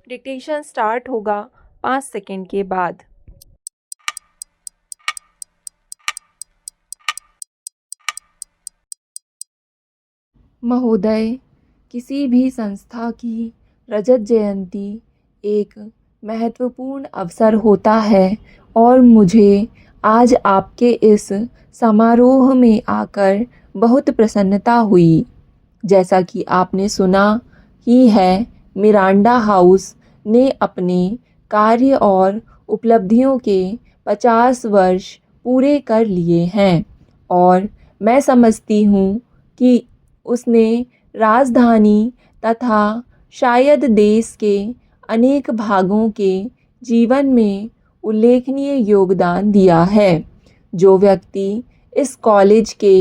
Dictation start होगा 5 second के बाद। महोदय, किसी भी संस्था की रजत जयंती एक महत्वपूर्ण अवसर होता है और मुझे आज आपके इस समारोह में आकर बहुत प्रसन्नता हुई। जैसा कि आपने सुना ही है, मिरांडा हाउस ने अपने कार्य और उपलब्धियों के 50 वर्ष पूरे कर लिए हैं और मैं समझती हूँ कि उसने राजधानी तथा शायद देश के अनेक भागों के जीवन में उल्लेखनीय योगदान दिया है। जो व्यक्ति इस कॉलेज के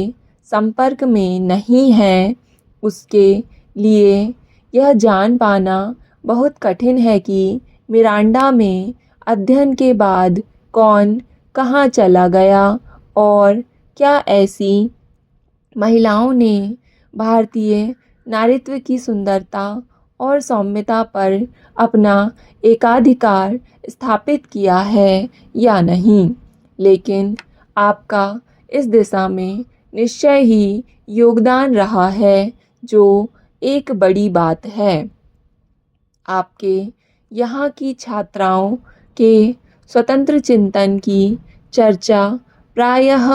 संपर्क में नहीं है, उसके लिए यह जान पाना बहुत कठिन है कि मिरांडा में अध्ययन के बाद कौन कहाँ चला गया और क्या ऐसी महिलाओं ने भारतीय नारीत्व की सुंदरता और सौम्यता पर अपना एकाधिकार स्थापित किया है या नहीं। लेकिन आपका इस दिशा में निश्चय ही योगदान रहा है, जो एक बड़ी बात है। आपके यहाँ की छात्राओं के स्वतंत्र चिंतन की चर्चा प्रायः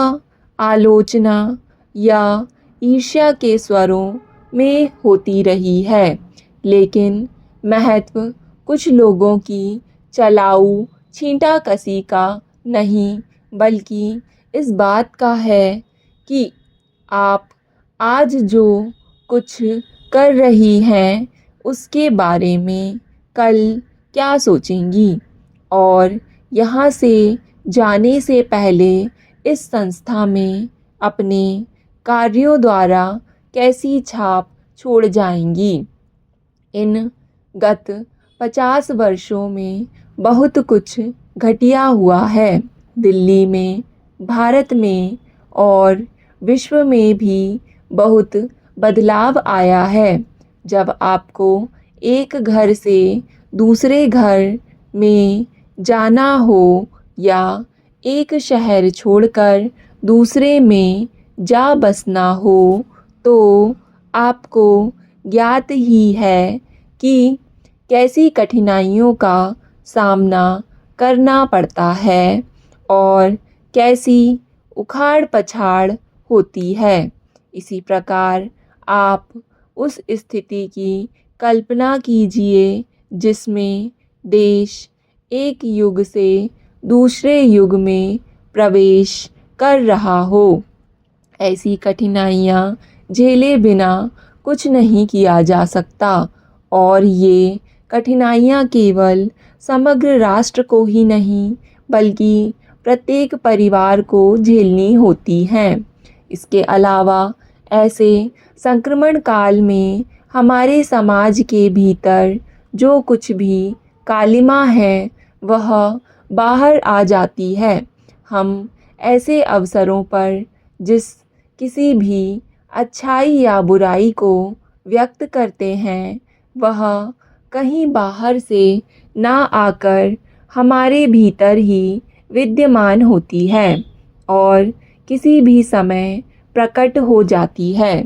आलोचना या ईर्ष्या के स्वरों में होती रही है, लेकिन महत्व कुछ लोगों की चलाऊ छींटाकशी का नहीं, बल्कि इस बात का है कि आप आज जो कुछ कर रही हैं उसके बारे में कल क्या सोचेंगी और यहाँ से जाने से पहले इस संस्था में अपने कार्यों द्वारा कैसी छाप छोड़ जाएंगी। इन गत 50 वर्षों में बहुत कुछ घटिया हुआ है। दिल्ली में, भारत में और विश्व में भी बहुत बदलाव आया है। जब आपको एक घर से दूसरे घर में जाना हो या एक शहर छोड़कर दूसरे में जा बसना हो, तो आपको ज्ञात ही है कि कैसी कठिनाइयों का सामना करना पड़ता है और कैसी उखाड़ पछाड़ होती है। इसी प्रकार आप उस स्थिति की कल्पना कीजिए जिसमें देश एक युग से दूसरे युग में प्रवेश कर रहा हो। ऐसी कठिनाइयाँ झेले बिना कुछ नहीं किया जा सकता और ये कठिनाइयाँ केवल समग्र राष्ट्र को ही नहीं, बल्कि प्रत्येक परिवार को झेलनी होती हैं। इसके अलावा ऐसे संक्रमण काल में हमारे समाज के भीतर जो कुछ भी कालिमा है वह बाहर आ जाती है। हम ऐसे अवसरों पर जिस किसी भी अच्छाई या बुराई को व्यक्त करते हैं, वह कहीं बाहर से ना आकर हमारे भीतर ही विद्यमान होती है और किसी भी समय प्रकट हो जाती है।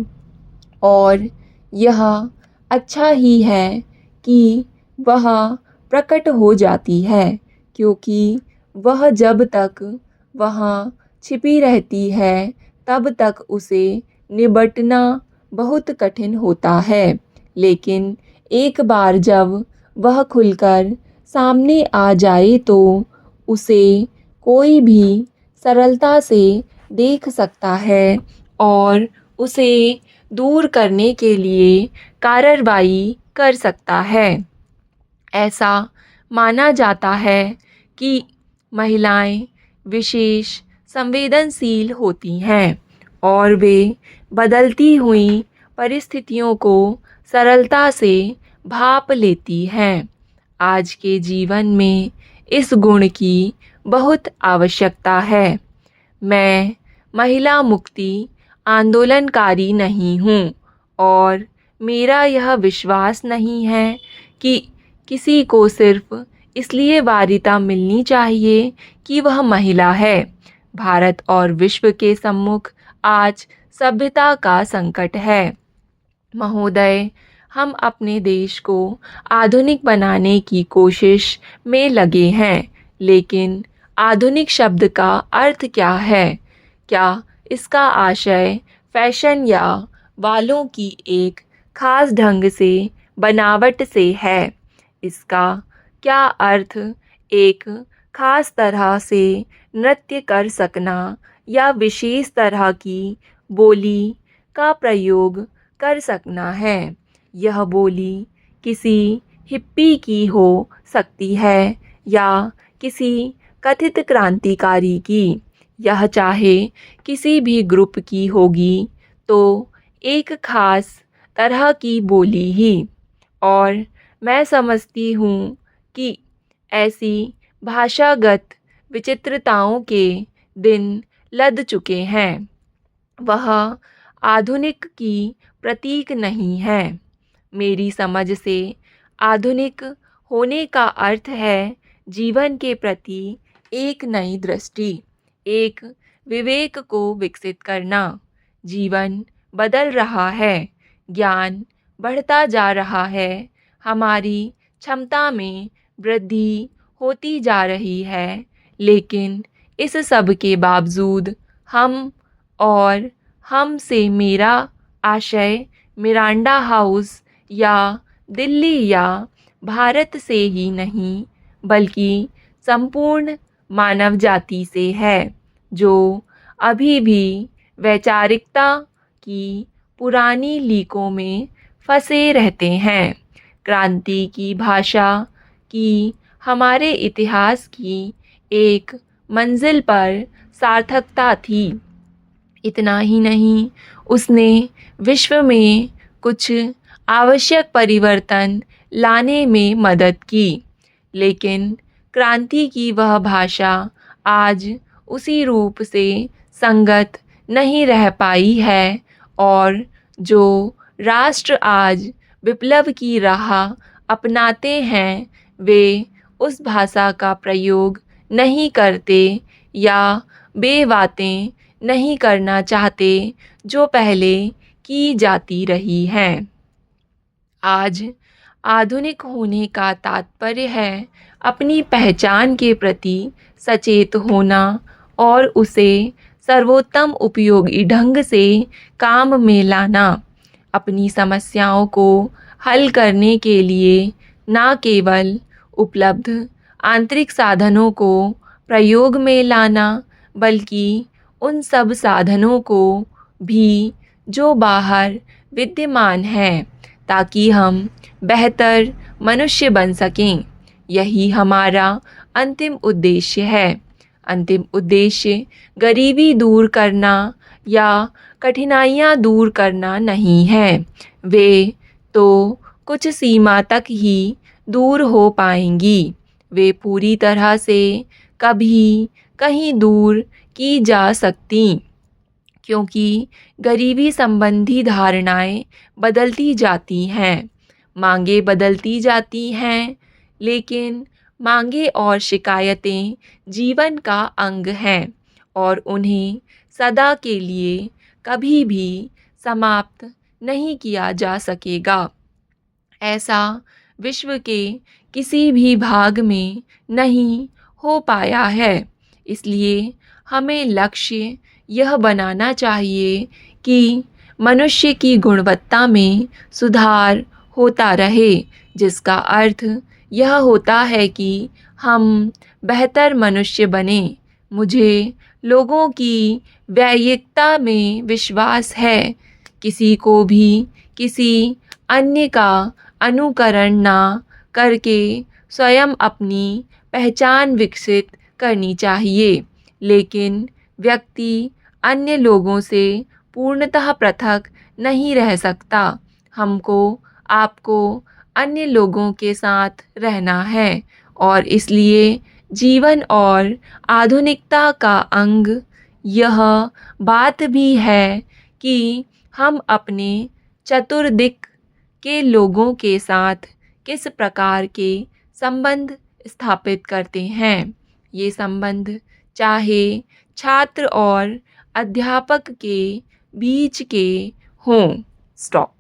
और यह अच्छा ही है कि वह प्रकट हो जाती है, क्योंकि वह जब तक वहाँ छिपी रहती है तब तक उसे निबटना बहुत कठिन होता है। लेकिन एक बार जब वह खुलकर सामने आ जाए तो उसे कोई भी सरलता से देख सकता है और उसे दूर करने के लिए कार्रवाई कर सकता है। ऐसा माना जाता है कि महिलाएं विशेष संवेदनशील होती हैं और वे बदलती हुई परिस्थितियों को सरलता से भाप लेती हैं। आज के जीवन में इस गुण की बहुत आवश्यकता है। मैं महिला मुक्ति आंदोलनकारी नहीं हूँ और मेरा यह विश्वास नहीं है कि किसी को सिर्फ इसलिए वरीयता मिलनी चाहिए कि वह महिला है। भारत और विश्व के सम्मुख आज सभ्यता का संकट है। महोदय, हम अपने देश को आधुनिक बनाने की कोशिश में लगे हैं, लेकिन आधुनिक शब्द का अर्थ क्या है? क्या इसका आशय फैशन या वालों की एक खास ढंग से बनावट से है? इसका क्या अर्थ एक खास तरह से नृत्य कर सकना या विशेष तरह की बोली का प्रयोग कर सकना है? यह बोली किसी हिप्पी की हो सकती है या किसी कथित क्रांतिकारी की। यह चाहे किसी भी ग्रुप की होगी तो एक खास तरह की बोली ही। और मैं समझती हूँ कि ऐसी भाषागत विचित्रताओं के दिन लद चुके हैं। वह आधुनिक की प्रतीक नहीं है। मेरी समझ से आधुनिक होने का अर्थ है जीवन के प्रति एक नई दृष्टि, एक विवेक को विकसित करना। जीवन बदल रहा है, ज्ञान बढ़ता जा रहा है, हमारी क्षमता में वृद्धि होती जा रही है, लेकिन इस सब के बावजूद हम से मेरा आशय मिरांडा हाउस या दिल्ली या भारत से ही नहीं, बल्कि संपूर्ण मानव जाति से है, जो अभी भी वैचारिकता की पुरानी लीकों में फंसे रहते हैं। क्रांति की भाषा की हमारे इतिहास की एक मंजिल पर सार्थकता थी। इतना ही नहीं, उसने विश्व में कुछ आवश्यक परिवर्तन लाने में मदद की, लेकिन क्रांति की वह भाषा आज उसी रूप से संगत नहीं रह पाई है और जो राष्ट्र आज विप्लव की राह अपनाते हैं वे उस भाषा का प्रयोग नहीं करते या वे बातें नहीं करना चाहते जो पहले की जाती रही हैं। आज आधुनिक होने का तात्पर्य है अपनी पहचान के प्रति सचेत होना और उसे सर्वोत्तम उपयोगी ढंग से काम में लाना। अपनी समस्याओं को हल करने के लिए न केवल उपलब्ध आंतरिक साधनों को प्रयोग में लाना, बल्कि उन सब साधनों को भी जो बाहर विद्यमान हैं, ताकि हम बेहतर मनुष्य बन सकें। यही हमारा अंतिम उद्देश्य है। अंतिम उद्देश्य गरीबी दूर करना या कठिनाइयाँ दूर करना नहीं है। वे तो कुछ सीमा तक ही दूर हो पाएंगी। वे पूरी तरह से कभी कहीं दूर की जा सकती, क्योंकि गरीबी संबंधी धारणाएं बदलती जाती हैं, मांगें बदलती जाती हैं, लेकिन मांगें और शिकायतें जीवन का अंग हैं और उन्हें सदा के लिए कभी भी समाप्त नहीं किया जा सकेगा। ऐसा विश्व के किसी भी भाग में नहीं हो पाया है। इसलिए हमें लक्ष्य यह बनाना चाहिए कि मनुष्य की गुणवत्ता में सुधार होता रहे, जिसका अर्थ यह होता है कि हम बेहतर मनुष्य बने। मुझे लोगों की वैयक्तिकता में विश्वास है। किसी को भी किसी अन्य का अनुकरण ना करके स्वयं अपनी पहचान विकसित करनी चाहिए, लेकिन व्यक्ति अन्य लोगों से पूर्णतः पृथक नहीं रह सकता। हमको आपको अन्य लोगों के साथ रहना है और इसलिए जीवन और आधुनिकता का अंग यह बात भी है कि हम अपने चतुर्दिक के लोगों के साथ किस प्रकार के संबंध स्थापित करते हैं। ये संबंध चाहे छात्र और अध्यापक के बीच के हों। स्टॉप।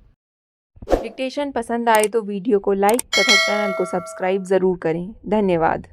डिक्टेशन पसंद आए तो वीडियो को लाइक तथा चैनल को सब्सक्राइब ज़रूर करें। धन्यवाद।